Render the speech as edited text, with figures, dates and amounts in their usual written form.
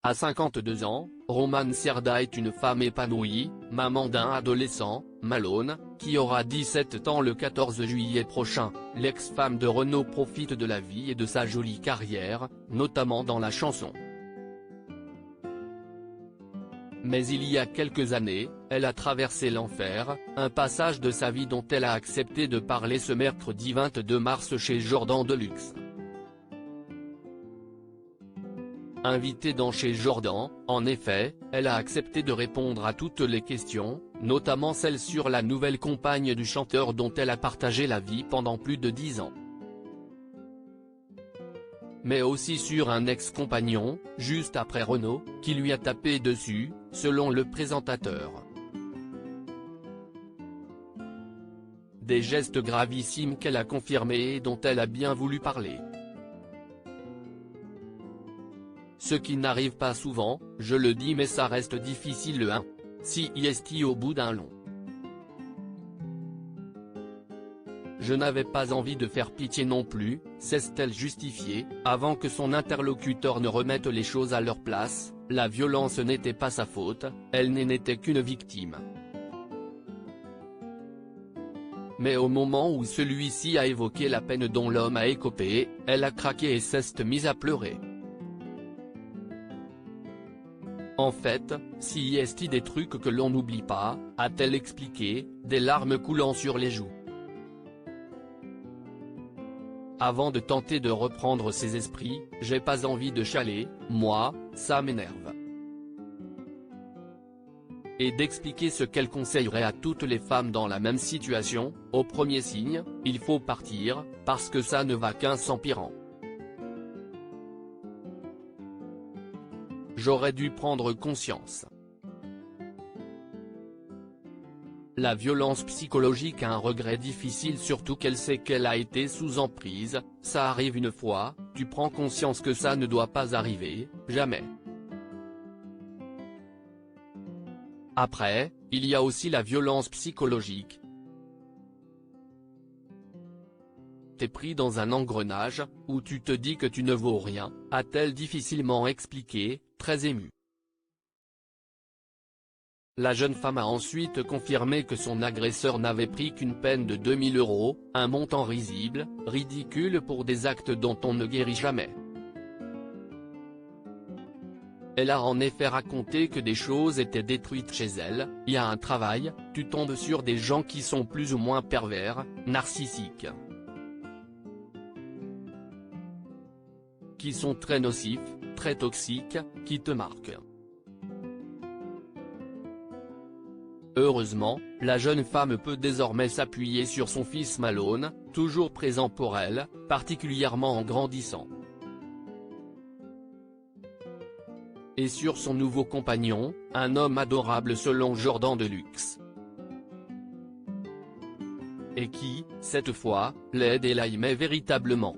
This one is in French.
À 52 ans, Romane Cerda est une femme épanouie, maman d'un adolescent, Malone, qui aura 17 ans le 14 juillet prochain. L'ex-femme de Renaud profite de la vie et de sa jolie carrière, notamment dans la chanson. Mais il y a quelques années, elle a traversé l'enfer, un passage de sa vie dont elle a accepté de parler ce mercredi 22 mars chez Jordan Deluxe. Invitée dans Chez Jordan, en effet, elle a accepté de répondre à toutes les questions, notamment celles sur la nouvelle compagne du chanteur dont elle a partagé la vie pendant plus de 10 ans. Mais aussi sur un ex-compagnon, juste après Renaud, qui lui a tapé dessus, selon le présentateur. Des gestes gravissimes qu'elle a confirmés et dont elle a bien voulu parler. Ce qui n'arrive pas souvent, je le dis mais ça reste difficile hein. Si est au bout d'un long. Je n'avais pas envie de faire pitié non plus, s'est-elle justifiée, avant que son interlocuteur ne remette les choses à leur place. La violence n'était pas sa faute, elle n'était qu'une victime. Mais au moment où celui-ci a évoqué la peine dont l'homme a écopé, elle a craqué et s'est mise à pleurer. En fait, si est des trucs que l'on n'oublie pas, a-t-elle expliqué, des larmes coulant sur les joues. Avant de tenter de reprendre ses esprits, j'ai pas envie de chialer, moi, ça m'énerve. Et d'expliquer ce qu'elle conseillerait à toutes les femmes dans la même situation, au premier signe, il faut partir, parce que ça ne va qu'un s'empirant. J'aurais dû prendre conscience. La violence psychologique a un regret difficile surtout qu'elle sait qu'elle a été sous emprise, ça arrive une fois, tu prends conscience que ça ne doit pas arriver, jamais. Après, il y a aussi la violence psychologique. T'es pris dans un engrenage, où tu te dis que tu ne vaux rien, a-t-elle difficilement expliqué, très émue. La jeune femme a ensuite confirmé que son agresseur n'avait pris qu'une peine de 2000 €, un montant risible, ridicule pour des actes dont on ne guérit jamais. Elle a en effet raconté que des choses étaient détruites chez elle, il y a un travail, tu tombes sur des gens qui sont plus ou moins pervers, narcissiques. Qui sont très nocifs, très toxiques, qui te marquent. Heureusement, la jeune femme peut désormais s'appuyer sur son fils Malone, toujours présent pour elle, particulièrement en grandissant. Et sur son nouveau compagnon, un homme adorable selon Jordan Deluxe. Et qui, cette fois, l'aide et l'aimait véritablement.